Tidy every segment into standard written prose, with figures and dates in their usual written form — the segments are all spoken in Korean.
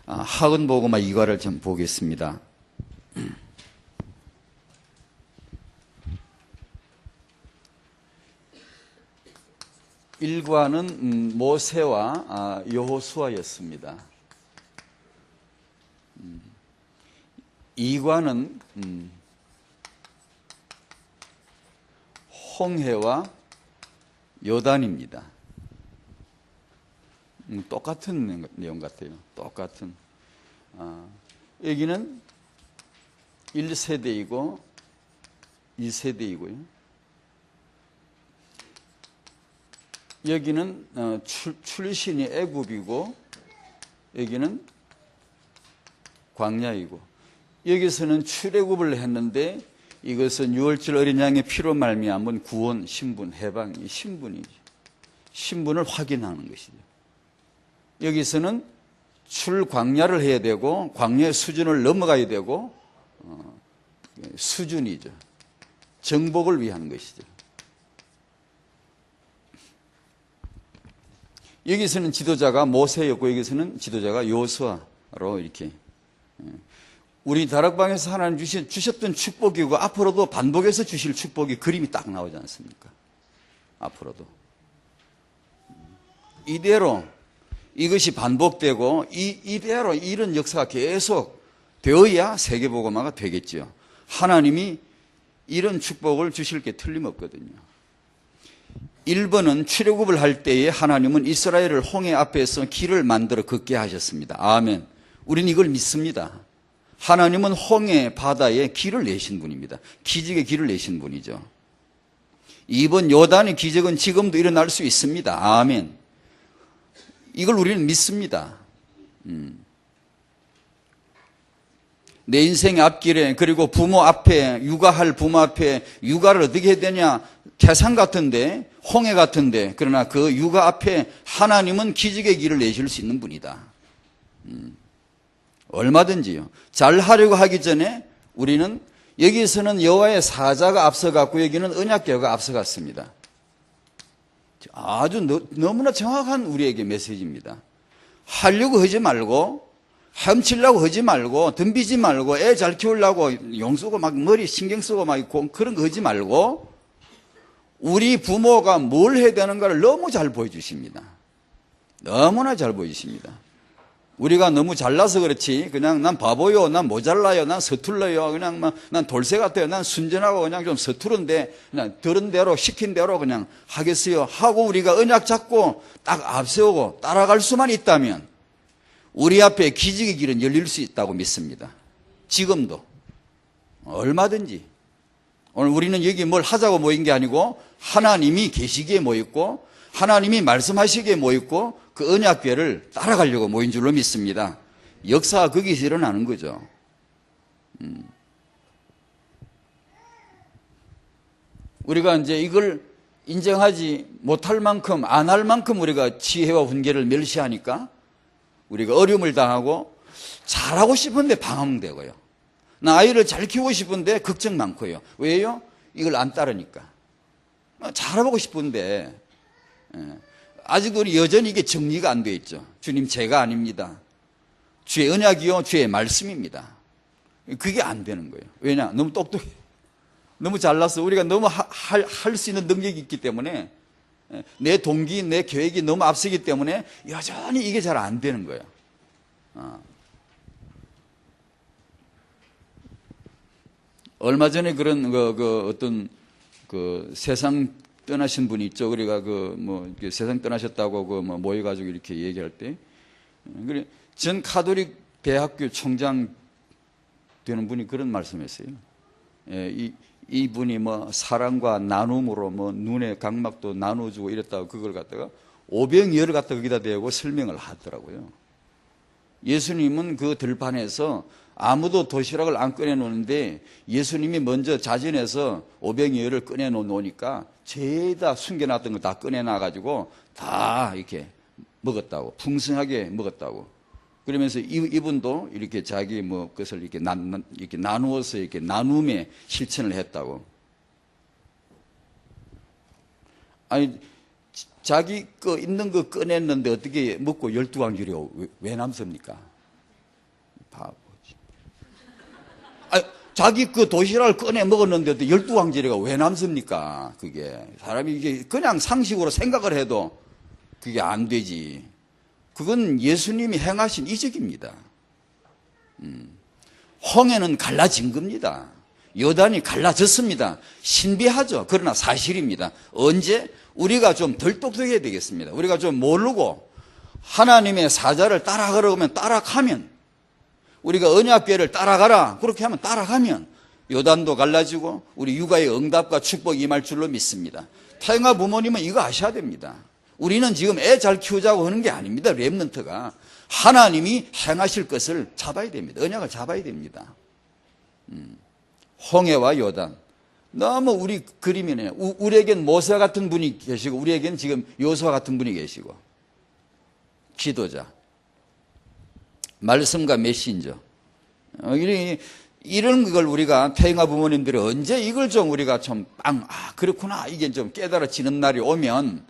학원보고마 2과를 좀 보겠습니다. 1과는 모세와 여호수아였습니다. 2과는 홍해와 요단입니다. 똑같은 내용 같아요. 똑같은. 여기는 1세대이고 2세대이고요. 여기는 출신이 애굽이고 여기는 광야이고, 여기서는 출애굽을 했는데 이것은 유월절 어린 양의 피로 말미암은 구원, 신분, 해방, 이 신분이죠. 신분을 확인하는 것이죠. 여기서는 출광야를 해야 되고 광야의 수준을 넘어가야 되고 수준이죠. 정복을 위한 것이죠. 여기서는 지도자가 모세였고 여기서는 지도자가 여호수아로 이렇게, 우리 다락방에서 하나님 주셨던 축복이고 앞으로도 반복해서 주실 축복이 그림이 딱 나오지 않습니까? 앞으로도 이대로 이것이 반복되고 이대로 이런 역사가 계속 되어야 세계복음화가 되겠죠. 하나님이 이런 축복을 주실 게 틀림없거든요. 1번은 출애굽을 할 때에 하나님은 이스라엘을 홍해 앞에서 길을 만들어 걷게 하셨습니다. 아멘. 우리는 이걸 믿습니다. 하나님은 홍해 바다에 길을 내신 분입니다. 기적의 길을 내신 분이죠. 2번 요단의 기적은 지금도 일어날 수 있습니다. 아멘. 이걸 우리는 믿습니다. 내 인생의 앞길에, 그리고 부모 앞에, 육아할 부모 앞에 육아를 어떻게 해야 되냐? 태산 같은데, 홍해 같은데, 그러나 그 육아 앞에 하나님은 기적의 길을 내실 수 있는 분이다. 얼마든지요. 잘 하려고 하기 전에 우리는 여기서는 여호와의 사자가 앞서갔고 여기는 언약궤가 앞서갔습니다. 아주 너무나 정확한 우리에게 메시지입니다. 하려고 하지 말고, 헤엄치려고 하지 말고, 덤비지 말고, 애 잘 키우려고 용 쓰고 막 머리 신경 쓰고 막 그런 거 하지 말고, 우리 부모가 뭘 해야 되는가를 너무 잘 보여주십니다. 너무나 잘 보여주십니다. 우리가 너무 잘나서 그렇지, 그냥 난 바보요, 난 모자라요, 난 서툴러요, 그냥 난 돌쇠 같아요, 난 순전하고 그냥 좀 서투른데, 그냥 들은 대로, 시킨 대로 그냥 하겠어요 하고 우리가 언약 잡고 딱 앞세우고 따라갈 수만 있다면 우리 앞에 기적의 길은 열릴 수 있다고 믿습니다. 지금도. 얼마든지. 오늘 우리는 여기 뭘 하자고 모인 게 아니고 하나님이 계시기에 모였고 하나님이 말씀하시기에 모였고 그 언약궤를 따라가려고 모인 줄로 믿습니다. 역사가 거기서 일어나는 거죠. 우리가 이제 이걸 인정하지 못할 만큼, 안 할 만큼 우리가 지혜와 훈계를 멸시하니까 우리가 어려움을 당하고, 잘하고 싶은데 방황되고요. 나 아이를 잘 키우고 싶은데 걱정 많고요. 왜요? 이걸 안 따르니까. 잘하고 싶은데 아직도 우리 여전히 이게 정리가 안 돼 있죠. 주님, 제가 아닙니다. 주의 언약이요, 주의 말씀입니다. 그게 안 되는 거예요. 왜냐? 너무 똑똑해. 너무 잘났어. 우리가 너무 할 수 있는 능력이 있기 때문에, 내 동기, 내 계획이 너무 앞서기 때문에 여전히 이게 잘 안 되는 거예요. 얼마 전에 그런 어떤 세상 떠나신 분이 있죠. 우리가 세상 떠나셨다고 모여가지고 이렇게 얘기할 때, 그래 전 카톨릭 대학교 총장 되는 분이 그런 말씀했어요. 이분이 사랑과 나눔으로 눈의 각막도 나눠주고 이랬다고 그걸 갖다가 오병이어를 갖다 거기다 대고 설명을 하더라고요. 예수님은 그 들판에서 아무도 도시락을 안 꺼내놓는데 예수님이 먼저 자진해서 오병이어를 꺼내놓으니까 죄다 숨겨놨던 거 다 꺼내놔가지고 다 이렇게 먹었다고, 풍성하게 먹었다고. 그러면서 이분도 이렇게 자기 것을 이렇게 나누어서 이렇게 나눔의 실천을 했다고. 아니, 자기 거 있는 거 꺼냈는데 어떻게 먹고 12광 줄여 왜 남습니까? 바보지. 아, 자기 그 도시락을 꺼내 먹었는데도 12왕제리가 왜 남습니까? 그게. 사람이 이게 그냥 상식으로 생각을 해도 그게 안 되지. 그건 예수님이 행하신 이적입니다. 홍해는 갈라진 겁니다. 요단이 갈라졌습니다. 신비하죠. 그러나 사실입니다. 언제? 우리가 좀 덜 똑똑해야 되겠습니다. 우리가 좀 모르고 하나님의 사자를 따라가려면 따라가면, 우리가 언약궤를 따라가라 그렇게 하면 따라가면 요단도 갈라지고 우리 육아의 응답과 축복이 임할 줄로 믿습니다. 태영아 부모님은 이거 아셔야 됩니다. 우리는 지금 애 잘 키우자고 하는 게 아닙니다. 렘넌트가 하나님이 행하실 것을 잡아야 됩니다. 언약을 잡아야 됩니다. 홍해와 요단, 너무 우리 그림이네요. 우리에겐 모세 같은 분이 계시고 우리에겐 지금 요수아 같은 분이 계시고, 지도자, 말씀과 메신저. 이런 걸 우리가 태영아 부모님들이 언제 이걸 좀 우리가 좀 그렇구나 이게 좀 깨달아지는 날이 오면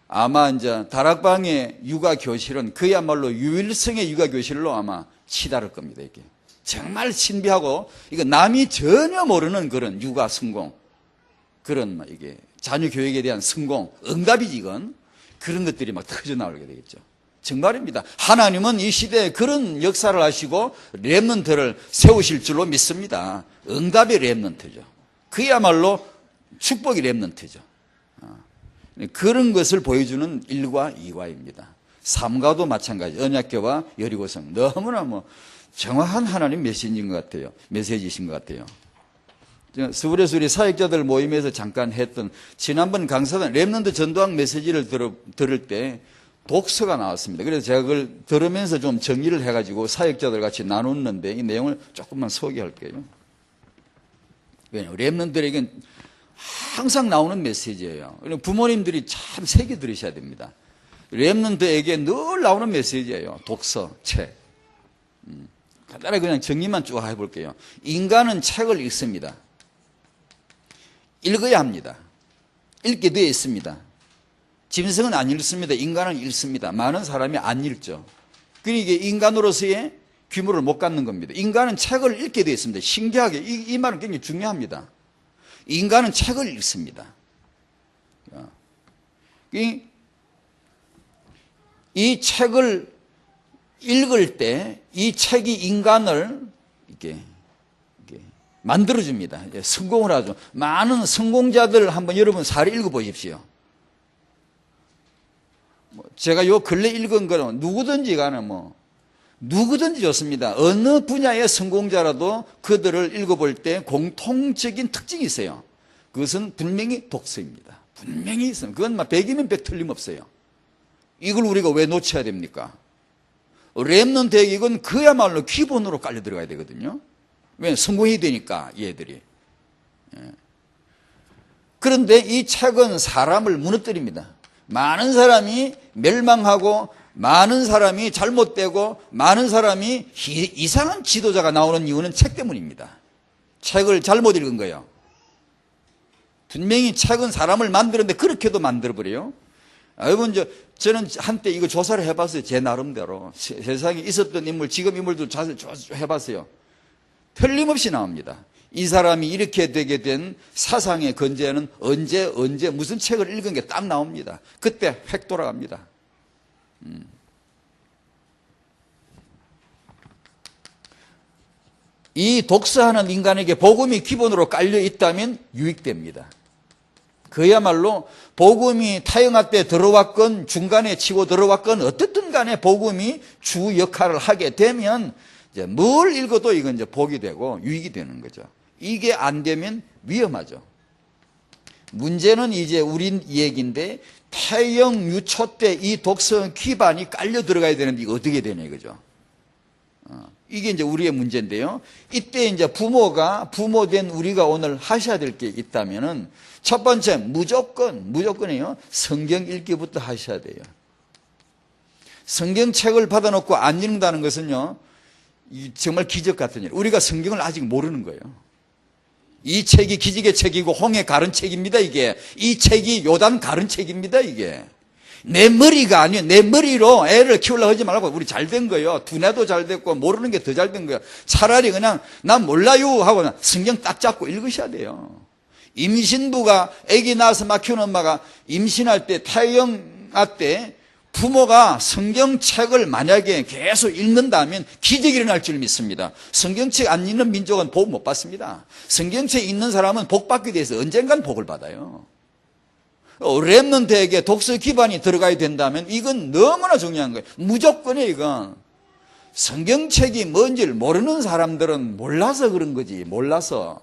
아마 이제 다락방의 육아 교실은 그야말로 유일성의 육아 교실로 아마 치달을 겁니다. 이게 정말 신비하고 이거 남이 전혀 모르는 그런 육아 성공, 그런 이게 자녀 교육에 대한 성공, 응답이지 이건. 그런 것들이 막 터져 나오게 되겠죠. 정말입니다. 하나님은 이 시대에 그런 역사를 하시고 렘넌트를 세우실 줄로 믿습니다. 응답의 렘넌트죠. 그야말로 축복의 렘넌트죠. 그런 것을 보여주는 1과 2과입니다. 3과도 마찬가지. 언약궤와 여리고성. 너무나 정확한 하나님 메시지인 것 같아요. 메시지이신 것 같아요. 서울에서 우리 사역자들 모임에서 잠깐 했던 지난번 강사단 렘넌트 전도학 메시지를 들을 때 독서가 나왔습니다. 그래서 제가 그걸 들으면서 좀 정리를 해가지고 사역자들 같이 나눴는데 이 내용을 조금만 소개할게요. 왜냐하면 렘넌트들에겐 항상 나오는 메시지예요. 부모님들이 참 새겨 들으셔야 됩니다. 렘넌트에게 늘 나오는 메시지예요. 독서, 책. 간단하게 그냥 정리만 쭉 해볼게요. 인간은 책을 읽습니다. 읽어야 합니다. 읽게 되어 있습니다. 짐승은 안 읽습니다. 인간은 읽습니다. 많은 사람이 안 읽죠. 그러니까 인간으로서의 규모를 못 갖는 겁니다. 인간은 책을 읽게 되어 있습니다. 신기하게 이 말은 굉장히 중요합니다. 인간은 책을 읽습니다. 이 책을 읽을 때 이 책이 인간을 이렇게 만들어줍니다. 성공을 하죠. 많은 성공자들 한번 여러분 사례 읽어보십시오. 제가 요 근래 읽은 거는 누구든지 간에 누구든지 좋습니다. 어느 분야의 성공자라도 그들을 읽어볼 때 공통적인 특징이 있어요. 그것은 분명히 독서입니다. 분명히 있어요. 그건 100이면 100 틀림없어요. 이걸 우리가 왜 놓쳐야 됩니까? 렘넌트에게 이건 그야말로 기본으로 깔려 들어가야 되거든요. 왜? 성공이 되니까 얘들이. 그런데 이 책은 사람을 무너뜨립니다. 많은 사람이 멸망하고 많은 사람이 잘못되고 많은 사람이 이상한 지도자가 나오는 이유는 책 때문입니다. 책을 잘못 읽은 거예요. 분명히 책은 사람을 만드는데 그렇게도 만들어버려요. 여러분, 저는 한때 이거 조사를 해봤어요. 제 나름대로. 세상에 있었던 인물, 지금 인물도 자세히 해봤어요. 틀림없이 나옵니다. 이 사람이 이렇게 되게 된 사상의 건재는 언제 무슨 책을 읽은 게 딱 나옵니다. 그때 획 돌아갑니다. 이 독서하는 인간에게 복음이 기본으로 깔려 있다면 유익됩니다. 그야말로 복음이 타영아 때 들어왔건 중간에 치고 들어왔건 어떻든 간에 복음이 주 역할을 하게 되면 이제 뭘 읽어도 이건 이제 복이 되고 유익이 되는 거죠. 이게 안 되면 위험하죠. 문제는 이제 우리 얘기인데 태영 유초 때 이 독서 기반이 깔려 들어가야 되는데 이거 어떻게 되냐 이거죠. 이게 이제 우리의 문제인데요. 이때 이제 부모된 우리가 오늘 하셔야 될 게 있다면은 첫 번째 무조건이요. 성경 읽기부터 하셔야 돼요. 성경책을 받아놓고 안 읽는다는 것은요. 정말 기적 같은 일. 우리가 성경을 아직 모르는 거예요. 이 책이 기적의 책이고 홍해 가른 책입니다, 이게. 이 책이 요단 가른 책입니다, 이게. 내 머리가 아니에요. 내 머리로 애를 키우려고 하지 말고 우리 잘 된 거예요. 두뇌도 잘 됐고 모르는 게 더 잘 된 거예요. 차라리 그냥 난 몰라요 하고 성경 딱 잡고 읽으셔야 돼요. 임신부가 아기 낳아서 막 키우는 엄마가 임신할 때胎영아 때 부모가 성경책을 만약에 계속 읽는다면 기적이 일어날 줄 믿습니다. 성경책 안 읽는 민족은 복 못 받습니다. 성경책 읽는 사람은 복 받기 위해서 언젠간 복을 받아요. 렘넌트에게 독서 기반이 들어가야 된다면 이건 너무나 중요한 거예요. 무조건이에요. 이건 성경책이 뭔지를 모르는 사람들은 몰라서 그런 거지. 몰라서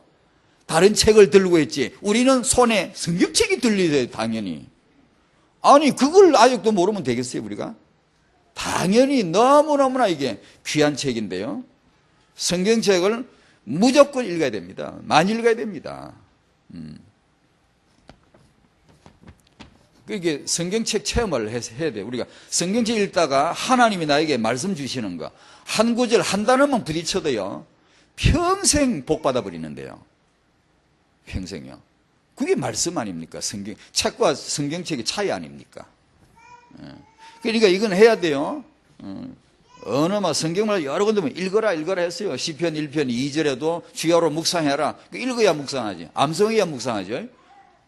다른 책을 들고 있지. 우리는 손에 성경책이 들리세요. 당연히. 아니 그걸 아직도 모르면 되겠어요 우리가? 당연히 너무너무나 이게 귀한 책인데요. 성경책을 무조건 읽어야 됩니다. 많이 읽어야 됩니다. 그게 성경책 체험을 해야 돼요. 우리가 성경책 읽다가 하나님이 나에게 말씀 주시는 거 한 구절 한 단어만 부딪혀도요 평생 복 받아버리는데요. 평생요. 그게 말씀 아닙니까? 책과 성경책의 차이 아닙니까? 그러니까 이건 해야 돼요. 어느마 성경을 여러 군데 읽어라 했어요. 시편 1편 2절에도 주야로 묵상해라. 읽어야 묵상하지. 암송해야 묵상하죠.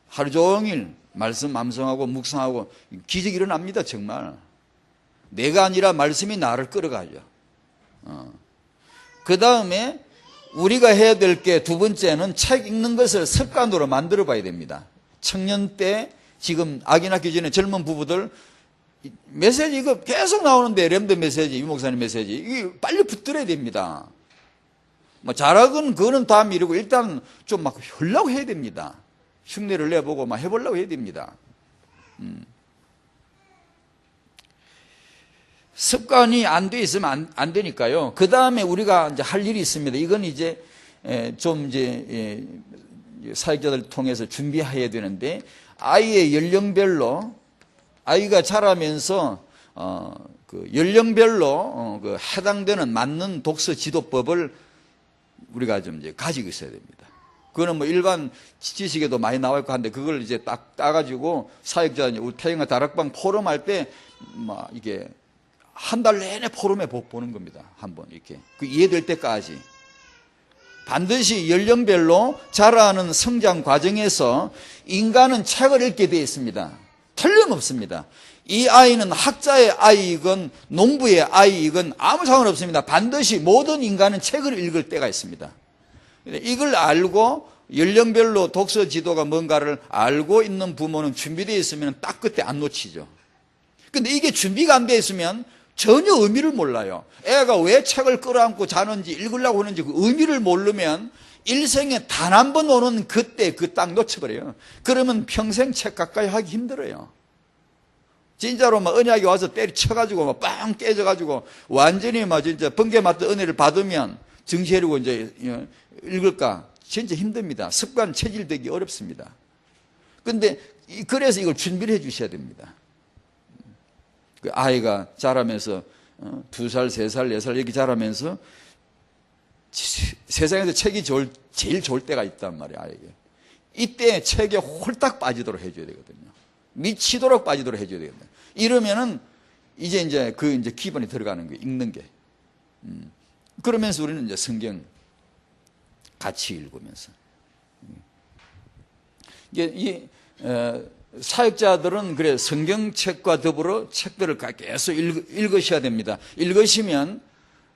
하루 종일 말씀 암송하고 묵상하고 기적이 일어납니다. 정말. 내가 아니라 말씀이 나를 끌어가죠. 그 다음에 우리가 해야 될 게 두 번째는 책 읽는 것을 습관으로 만들어 봐야 됩니다. 청년 때 지금 아기 낳기 전에 젊은 부부들 메시지 이거 계속 나오는데 렘드 메시지, 유 목사님 메시지 이게 빨리 붙들어야 됩니다. 뭐 잘하건 그거는 다음 일이고 일단 좀 막 하려고 해야 됩니다. 흉내를 내보고 막 해보려고 해야 됩니다. 습관이 안 돼 있으면 안 되니까요. 그 다음에 우리가 이제 할 일이 있습니다. 이건 이제 좀 이제 사역자들 통해서 준비해야 되는데 아이의 연령별로 아이가 자라면서 그 연령별로 그 해당되는 맞는 독서 지도법을 우리가 좀 이제 가지고 있어야 됩니다. 그거는 뭐 일반 지식에도 많이 나와 있고 한데 그걸 이제 딱 따가지고 사역자 우리 태영아 다락방 포럼 할 때 막 이게 한 달 내내 포럼에 보는 겁니다. 한번 이렇게 그 이해될 때까지 반드시 연령별로 자라는 성장 과정에서 인간은 책을 읽게 되어 있습니다. 틀림없습니다. 이 아이는 학자의 아이이건 농부의 아이이건 아무 상관없습니다. 반드시 모든 인간은 책을 읽을 때가 있습니다. 이걸 알고 연령별로 독서 지도가 뭔가를 알고 있는 부모는 준비되어 있으면 딱 그때 안 놓치죠. 근데 이게 준비가 안 되어 있으면 전혀 의미를 몰라요. 애가 왜 책을 끌어안고 자는지 읽으려고 하는지 그 의미를 모르면 일생에 단 한 번 오는 그때 그 딱 놓쳐버려요. 그러면 평생 책 가까이 하기 힘들어요. 진짜로 막 언약이 와서 때려쳐가지고 막 빵 깨져가지고 완전히 막 진짜 번개 맞던 은혜를 받으면 정시해리고 이제 읽을까? 진짜 힘듭니다. 습관 체질되기 어렵습니다. 근데 그래서 이걸 준비를 해 주셔야 됩니다. 그 아이가 자라면서 2살, 3살, 4살 이렇게 자라면서 세상에서 책이 제일 좋을 때가 있단 말이에요. 아이에게. 이때 책에 홀딱 빠지도록 해줘야 되거든요. 미치도록 빠지도록 해줘야 되거든요. 이러면은 이제 그 기본이 들어가는 거예요. 읽는 게. 그러면서 우리는 이제 성경 같이 읽으면서. 이게 사역자들은 그래 성경책과 더불어 책들을 계속 읽으셔야 됩니다. 읽으시면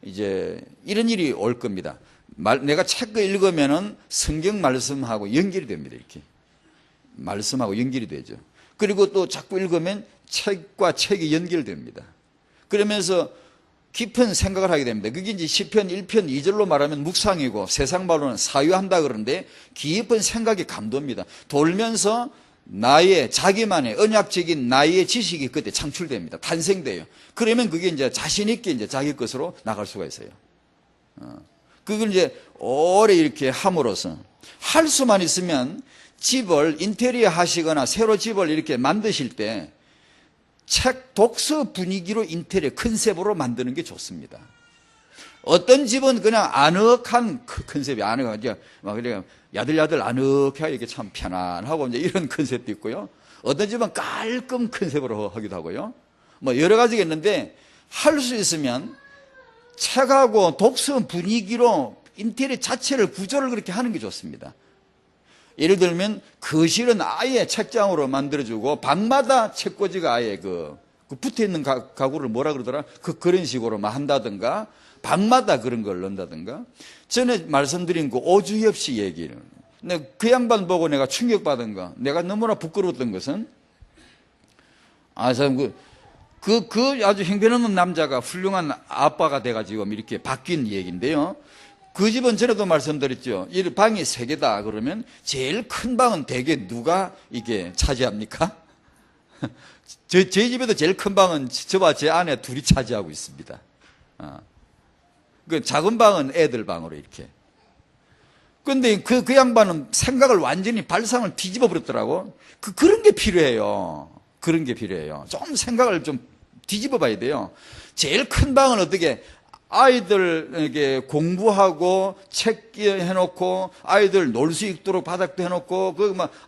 이제 이런 일이 올 겁니다. 내가 책을 읽으면은 성경 말씀하고 연결이 됩니다. 이렇게 말씀하고 연결이 되죠. 그리고 또 자꾸 읽으면 책과 책이 연결됩니다. 그러면서 깊은 생각을 하게 됩니다. 그게 이제 시편 1편 2절로 말하면 묵상이고 세상 말로는 사유한다 그러는데 깊은 생각이 감도입니다. 돌면서 나의 자기만의 언약적인 나의 지식이 그때 창출됩니다. 탄생돼요. 그러면 그게 이제 자신 있게 이제 자기 것으로 나갈 수가 있어요. 그걸 이제 오래 이렇게 함으로써 할 수만 있으면 집을 인테리어 하시거나 새로 집을 이렇게 만드실 때 책 독서 분위기로 인테리어 컨셉으로 만드는 게 좋습니다. 어떤 집은 그냥 아늑한 컨셉이 아늑하죠. 막 그냥 야들야들 아늑하게 이게 참 편안하고 이제 이런 컨셉도 있고요. 어떤 집은 깔끔 컨셉으로 하기도 하고요. 뭐 여러 가지가 있는데 할 수 있으면 책하고 독서 분위기로 인테리어 자체를 구조를 그렇게 하는 게 좋습니다. 예를 들면 거실은 아예 책장으로 만들어주고 방마다 책꽂이가 아예 그 붙어있는 가구를 뭐라 그러더라? 그런 식으로 한다든가 방마다 그런 걸 넣는다든가. 전에 말씀드린 그 오주엽 씨 얘기를 근데 그 양반 보고 내가 충격받은 거, 내가 너무나 부끄러웠던 것은 참 그 아주 형편없는 남자가 훌륭한 아빠가 돼가지고 이렇게 바뀐 얘기인데요. 그 집은 전에도 말씀드렸죠. 이 방이 3개다 그러면 제일 큰 방은 대개 누가 이게 차지합니까? 저희 집에도 제일 큰 방은 저와 제 아내 둘이 차지하고 있습니다. 그 작은 방은 애들 방으로 이렇게. 근데 그 양반은 생각을 완전히 발상을 뒤집어 버렸더라고. 그런 게 필요해요. 그런 게 필요해요. 좀 생각을 좀 뒤집어 봐야 돼요. 제일 큰 방은 어떻게 아이들에게 공부하고 책 해놓고 아이들 놀 수 있도록 바닥도 해놓고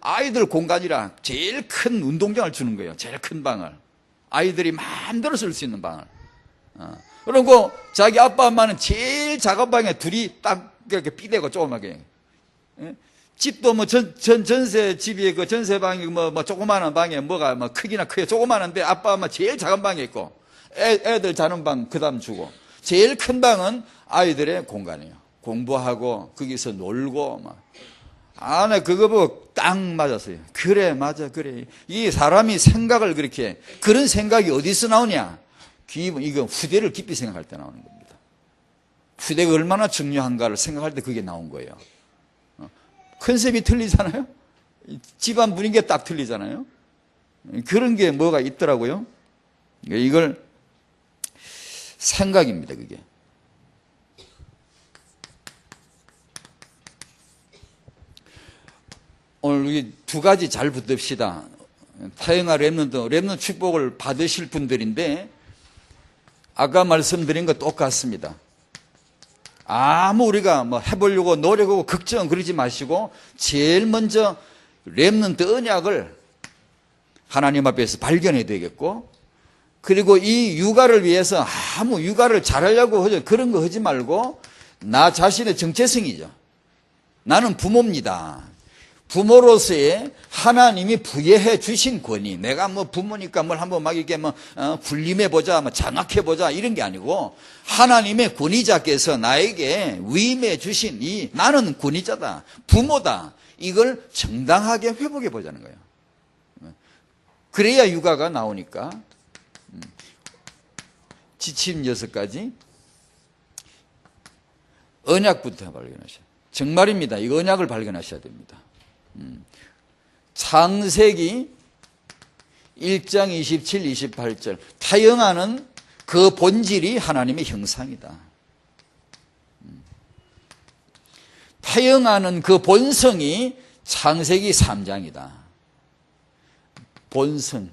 아이들 공간이라 제일 큰 운동장을 주는 거예요. 제일 큰 방을 아이들이 마음대로 쓸 수 있는 방을. 그리고 자기 아빠 엄마는 제일 작은 방에 둘이 딱 이렇게 삐대고 조그맣게. 집도 전세 집이 그 전세방이 조그마한 방에 뭐가 크기나 크게 조그마한데 아빠 엄마 제일 작은 방에 있고 애들 자는 방 그 다음 주고 제일 큰 방은 아이들의 공간이에요. 공부하고 거기서 놀고 나 그거 보고 딱 맞았어요. 그래 맞아 그래. 이 사람이 생각을 그렇게 그런 생각이 어디서 나오냐? 이거 후대를 깊이 생각할 때 나오는 겁니다. 후대가 얼마나 중요한가를 생각할 때 그게 나온 거예요. 컨셉이 틀리잖아요. 집안 분위기가 딱 틀리잖아요. 그런 게 뭐가 있더라고요. 이걸 생각입니다. 그게. 오늘 우리 2가지 잘 붙읍시다. 타영아 렘넌트 축복을 받으실 분들인데 아까 말씀드린 거 똑같습니다. 아무 우리가 해보려고 노력하고 걱정 그러지 마시고 제일 먼저 렘넌트 언약을 하나님 앞에서 발견해야 되겠고 그리고 이 육아를 위해서 아무 육아를 잘하려고 그런 거 하지 말고 나 자신의 정체성이죠. 나는 부모입니다. 부모로서의 하나님이 부여해 주신 권위. 내가 부모니까 뭘 한번 이렇게 군림해보자, 장악해보자, 이런 게 아니고, 하나님의 권위자께서 나에게 위임해 주신 나는 권위자다. 부모다. 이걸 정당하게 회복해 보자는 거예요. 그래야 육아가 나오니까. 지침 6가지. 언약부터 발견하셔야. 정말입니다. 이 언약을 발견하셔야 됩니다. 창세기 1장 27, 28절 타영하는 그 본질이 하나님의 형상이다. 타영하는 그 본성이 창세기 3장이다. 본성.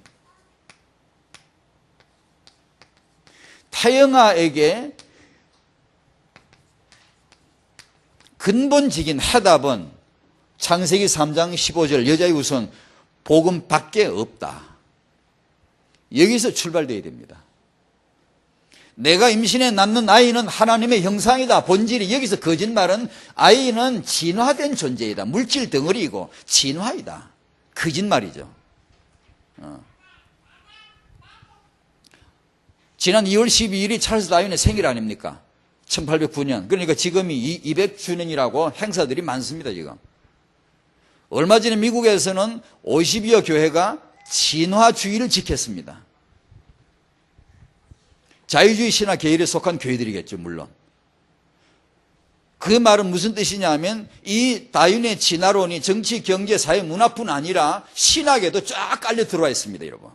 타영아에게 근본적인 해답은 창세기 3장 15절 여자의 우선 복음밖에 없다. 여기서 출발되어야 됩니다. 내가 임신해 낳는 아이는 하나님의 형상이다. 본질이 여기서 거짓말은 아이는 진화된 존재이다. 물질 덩어리이고 진화이다. 거짓말이죠. 지난 2월 12일이 찰스 다윈의 생일 아닙니까? 1809년. 그러니까 지금이 200주년이라고 행사들이 많습니다. 지금. 얼마 전에 미국에서는 50여 교회가 진화주의를 지켰습니다. 자유주의 신화 계열에 속한 교회들이겠죠, 물론. 그 말은 무슨 뜻이냐면 이 다윈의 진화론이 정치, 경제, 사회, 문화뿐 아니라 신학에도 쫙 깔려 들어와 있습니다, 여러분.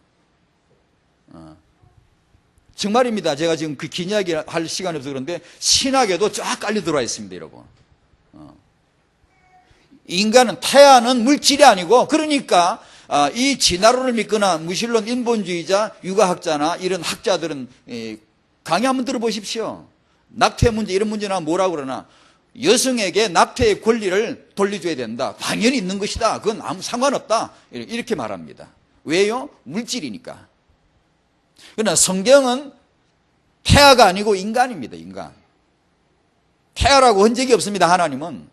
정말입니다. 제가 지금 그 긴 이야기 할 시간이 없어서 그런데 신학에도 쫙 깔려 들어와 있습니다, 여러분. 인간은 태아는 물질이 아니고 그러니까 이 진화론을 믿거나 무신론 인본주의자 육아학자나 이런 학자들은 강의 한번 들어보십시오. 낙태 문제 이런 문제나 뭐라고 그러나 여성에게 낙태의 권리를 돌려줘야 된다. 당연히 있는 것이다. 그건 아무 상관없다. 이렇게 말합니다. 왜요? 물질이니까. 그러나 성경은 태아가 아니고 인간입니다. 인간. 태아라고 한 적이 없습니다. 하나님은.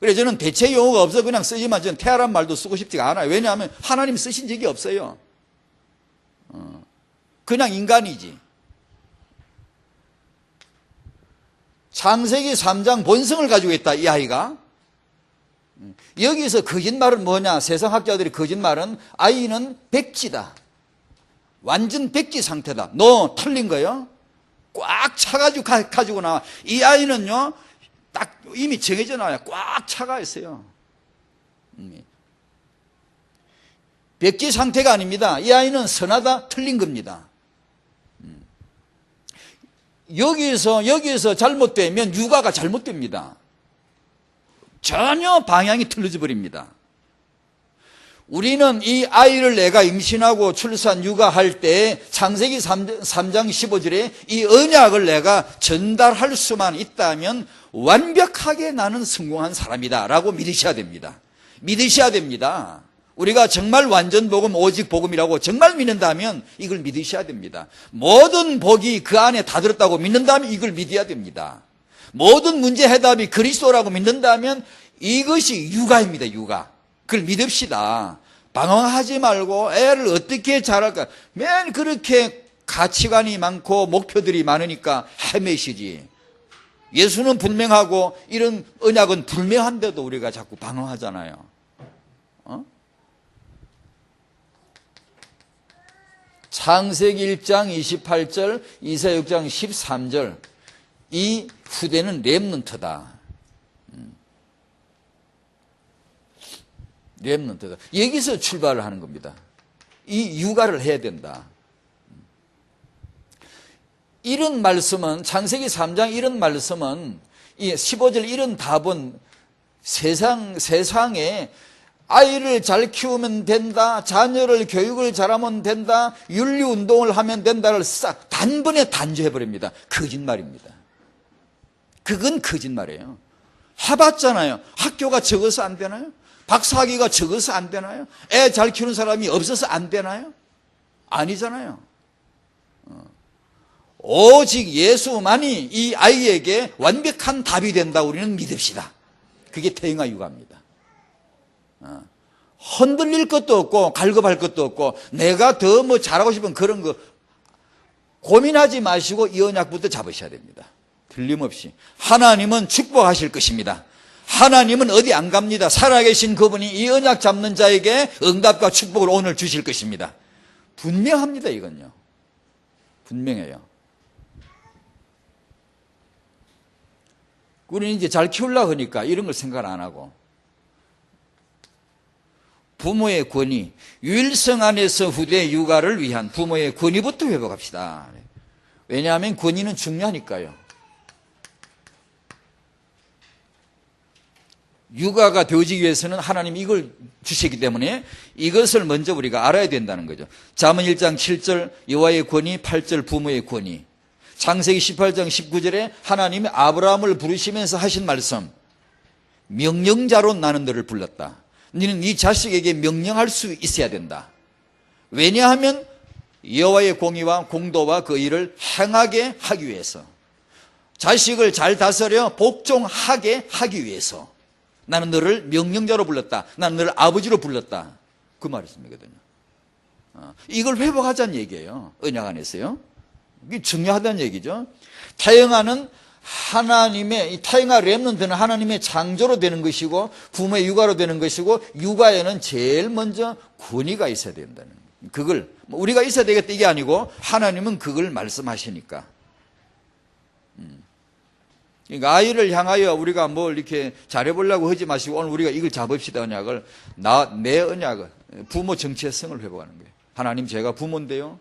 그래서 저는 대체 용어가 없어 그냥 쓰지만 저는 태아란 말도 쓰고 싶지가 않아요. 왜냐하면 하나님 쓰신 적이 없어요. 그냥 인간이지. 창세기 3장 본성을 가지고 있다, 이 아이가. 여기서 거짓말은 뭐냐? 세상 학자들이 거짓말은 아이는 백지다. 완전 백지 상태다. 너 틀린 거예요? 꽉 차가지고 가지고 나와. 이 아이는요, 딱 이미 정해져 나와요. 꽉 차가 있어요. 백지 상태가 아닙니다. 이 아이는 선하다, 틀린 겁니다. 여기서 잘못되면 육아가 잘못됩니다. 전혀 방향이 틀어져 버립니다. 우리는 이 아이를 내가 임신하고 출산 육아할 때 창세기 3장 15절에 이 언약을 내가 전달할 수만 있다면 완벽하게 나는 성공한 사람이다 라고 믿으셔야 됩니다. 믿으셔야 됩니다. 우리가 정말 완전 복음, 오직 복음이라고 정말 믿는다면 이걸 믿으셔야 됩니다. 모든 복이 그 안에 다 들었다고 믿는다면 이걸 믿어야 됩니다. 모든 문제 해답이 그리스도라고 믿는다면 이것이 육아입니다. 육아. 그걸 믿읍시다. 방황하지 말고 애를 어떻게 잘할까. 맨 그렇게 가치관이 많고 목표들이 많으니까 헤매시지. 예수는 분명하고 이런 언약은 불명한데도 우리가 자꾸 방황하잖아요. 창세기 1장 28절, 이사야 6장 13절. 이 후대는 렘넌트다. 렘넌트다. 여기서 출발을 하는 겁니다. 이 육아를 해야 된다. 이런 말씀은, 창세기 3장 이런 말씀은, 이 15절 이런 답은 세상에 아이를 잘 키우면 된다, 자녀를 교육을 잘하면 된다, 윤리운동을 하면 된다를 싹 단번에 단죄해버립니다. 거짓말입니다. 그건 거짓말이에요. 해봤잖아요. 학교가 적어서 안 되나요? 박사학위가 적어서 안 되나요? 애 잘 키우는 사람이 없어서 안 되나요? 아니잖아요. 오직 예수만이 이 아이에게 완벽한 답이 된다. 우리는 믿읍시다. 그게 태영아 육아입니다. 흔들릴 것도 없고 갈급할 것도 없고 내가 더 뭐 잘하고 싶은 그런 거 고민하지 마시고 이 언약부터 잡으셔야 됩니다. 틀림없이 하나님은 축복하실 것입니다. 하나님은 어디 안 갑니다. 살아계신 그분이 이 언약 잡는 자에게 응답과 축복을 오늘 주실 것입니다. 분명합니다. 이건요. 분명해요. 우리는 이제 잘 키우려고 하니까 이런 걸 생각 안 하고 부모의 권위, 유일성 안에서 후대 육아를 위한 부모의 권위부터 회복합시다. 왜냐하면 권위는 중요하니까요. 육아가 되어지기 위해서는 하나님이 이걸 주시기 때문에 이것을 먼저 우리가 알아야 된다는 거죠. 잠언 1장 7절 여호와의 권위, 8절 부모의 권위. 창세기 18장 19절에 하나님이 아브라함을 부르시면서 하신 말씀, 명령자로 나는 너를 불렀다. 너는 네 자식에게 명령할 수 있어야 된다. 왜냐하면 여호와의 공의와 공도와 그 일을 행하게 하기 위해서, 자식을 잘 다스려 복종하게 하기 위해서 나는 너를 명령자로 불렀다. 나는 너를 아버지로 불렀다. 그 말씀이거든요. 이걸 회복하자는 얘기예요. 언약 안에서요. 이게 중요하다는 얘기죠. 태영아는 하나님의, 이 태영아 렘넌트는 하나님의 창조로 되는 것이고 부모의 육아로 되는 것이고 육아에는 제일 먼저 권위가 있어야 된다는 거예요. 그걸 우리가 있어야 되겠다 이게 아니고 하나님은 그걸 말씀하시니까. 그러니까 아이를 향하여 우리가 뭘 이렇게 잘해보려고 하지 마시고 오늘 우리가 이걸 잡읍시다. 언약을, 내 언약을, 부모 정체성을 회복하는 거예요. 하나님, 제가 부모인데요,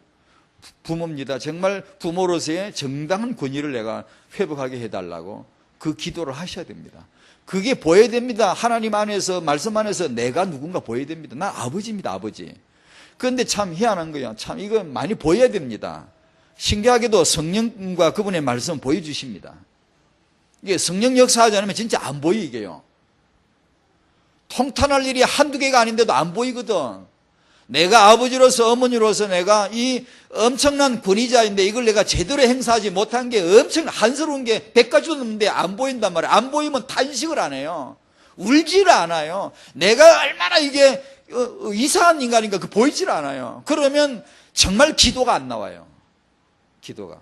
부모입니다. 정말 부모로서의 정당한 권위를 내가 회복하게 해달라고 그 기도를 하셔야 됩니다. 그게 보여야 됩니다. 하나님 안에서, 말씀 안에서 내가 누군가 보여야 됩니다. 난 아버지입니다. 아버지. 그런데 참 희한한 거예요. 참 이거 많이 보여야 됩니다. 신기하게도 성령과 그분의 말씀 보여주십니다. 이게 성령 역사하지 않으면 진짜 안 보이게요. 통탄할 일이 한두 개가 아닌데도 안 보이거든. 내가 아버지로서 어머니로서 내가 이 엄청난 권위자인데 이걸 내가 제대로 행사하지 못한 게 엄청 한스러운 게 100가지도 넘는데 안 보인단 말이에요. 안 보이면 탄식을 안 해요. 울지를 않아요. 내가 얼마나 이게 이상한 인간인가 그 보이질 않아요. 그러면 정말 기도가 안 나와요. 기도가.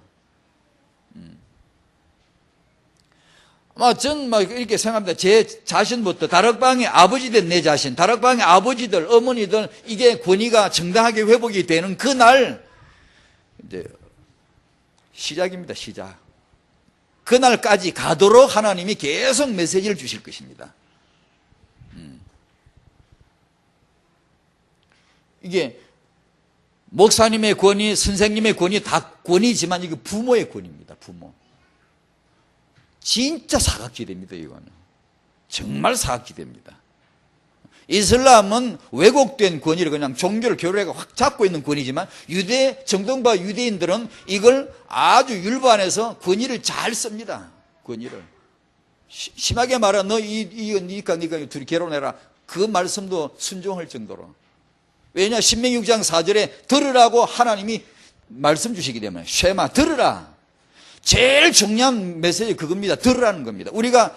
전 이렇게 생각합니다. 제 자신부터 다락방의 아버지 된 내 자신, 다락방의 아버지들, 어머니들 이게 권위가 정당하게 회복이 되는 그날 이제 시작입니다. 시작. 그날까지 가도록 하나님이 계속 메시지를 주실 것입니다. 이게 목사님의 권위, 선생님의 권위 다 권위지만 이게 부모의 권위입니다. 부모. 진짜 사각지대입니다. 이거는 정말 사각지대입니다. 이슬람은 왜곡된 권위를 그냥 종교를 교류해서 확 잡고 있는 권위지만 정통파 유대인들은 이걸 아주 율법안에서 권위를 잘 씁니다. 권위를 심하게 말하 너 니가 둘이 결혼해라 그 말씀도 순종할 정도로. 왜냐 신명기 6장 4절에 들으라고 하나님이 말씀 주시기 때문에 쉐마 들으라. 제일 중요한 메시지 그겁니다. 들으라는 겁니다. 우리가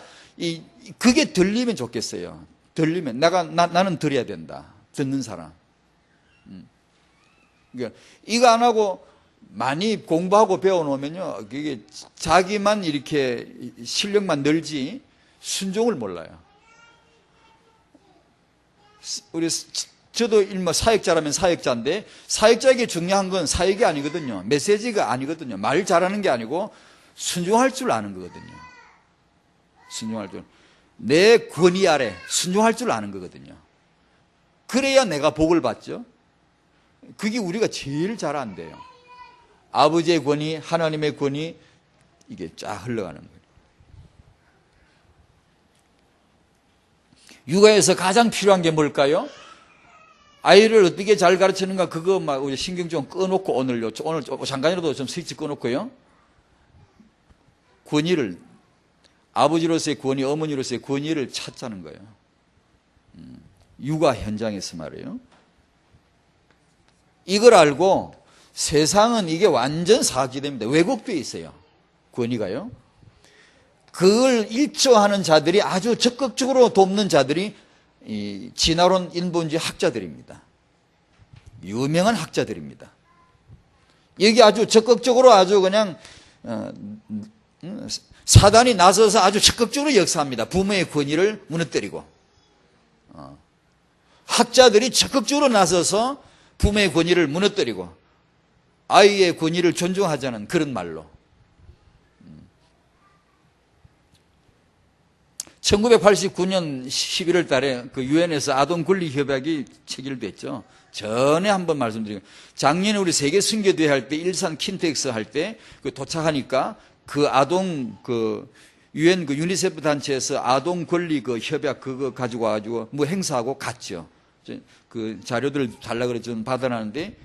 그게 들리면 좋겠어요. 들리면 나는 들어야 된다. 듣는 사람. 그러니까 이거 안 하고 많이 공부하고 배워놓으면요, 이게 자기만 이렇게 실력만 늘지 순종을 몰라요. 저도 사역자라면 사역자인데 사역자에게 중요한 건 사역이 아니거든요. 메시지가 아니거든요. 말 잘하는 게 아니고 순종할 줄 아는 거거든요. 순종할 줄. 내 권위 아래 순종할 줄 아는 거거든요. 그래야 내가 복을 받죠. 그게 우리가 제일 잘 안 돼요. 아버지의 권위, 하나님의 권위 이게 쫙 흘러가는 거예요. 육아에서 가장 필요한 게 뭘까요? 아이를 어떻게 잘 가르치는가 그거 막 우리 신경 좀 꺼놓고 오늘 잠깐이라도 좀 스위치 꺼놓고요. 권위를 아버지로서의 권위, 어머니로서의 권위를 찾자는 거예요. 육아 현장에서 말이에요. 이걸 알고 세상은 이게 완전 사기됩니다. 왜곡되어 있어요. 권위가요. 그걸 일조하는 자들이 아주 적극적으로 돕는 자들이 이 진화론 인본주의 학자들입니다. 유명한 학자들입니다. 여기 아주 적극적으로 아주 그냥 사단이 나서서 아주 적극적으로 역사합니다. 부모의 권위를 무너뜨리고 학자들이 적극적으로 나서서 부모의 권위를 무너뜨리고 아이의 권위를 존중하자는 그런 말로 1989년 11월 달에 그 유엔에서 아동 권리 협약이 체결됐죠. 전에 한번 말씀드리고 작년에 우리 세계 선교대회 할 때 일산 킨텍스 할 때 그 도착하니까 그 아동 그 유엔 그 유니세프 단체에서 아동 권리 그 협약 그거 가지고 와가지고 뭐 행사하고 갔죠. 그 자료들을 달라 그래서 좀 받아놨는데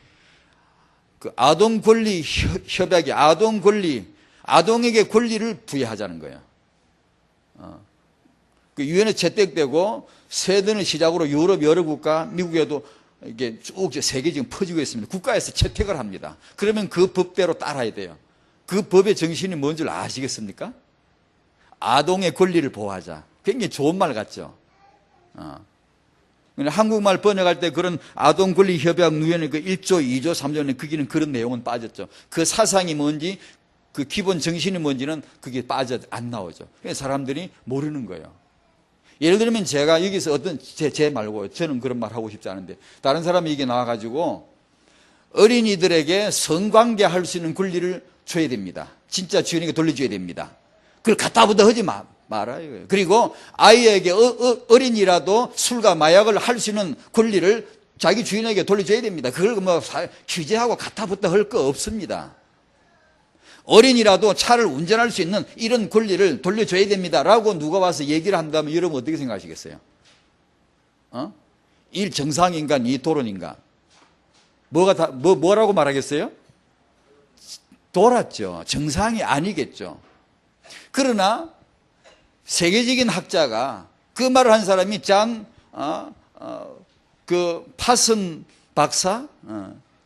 그 아동 권리 협약이 아동 권리 아동에게 권리를 부여하자는 거예요. 그 유엔에 채택되고 스웨덴을 시작으로 유럽 여러 국가, 미국에도 이게 쭉 세계 지금 퍼지고 있습니다. 국가에서 채택을 합니다. 그러면 그 법대로 따라야 돼요. 그 법의 정신이 뭔 줄 아시겠습니까? 아동의 권리를 보호하자. 굉장히 좋은 말 같죠. 한국말 번역할 때 그런 아동 권리 협약 유엔의 그 1조, 2조, 3조는 거기는 그런 내용은 빠졌죠. 그 사상이 뭔지, 그 기본 정신이 뭔지는 그게 안 나오죠. 그래서 사람들이 모르는 거예요. 예를 들면 제가 여기서 어떤 제 말고 저는 그런 말 하고 싶지 않은데 다른 사람이 이게 나와가지고 어린이들에게 성관계할 수 있는 권리를 줘야 됩니다. 진짜 주인에게 돌려줘야 됩니다. 그걸 갖다부터 하지 말아요. 그리고 아이에게 어린이라도 술과 마약을 할 수 있는 권리를 자기 주인에게 돌려줘야 됩니다. 그걸 뭐 규제하고 갖다부터 할 거 없습니다. 어린이라도 차를 운전할 수 있는 이런 권리를 돌려줘야 됩니다라고 누가 와서 얘기를 한다면 여러분 어떻게 생각하시겠어요? 일 정상인가 이 토론인가? 뭐라고 말하겠어요? 돌았죠. 정상이 아니겠죠. 그러나 세계적인 학자가 그 말을 한 사람이 파슨 박사?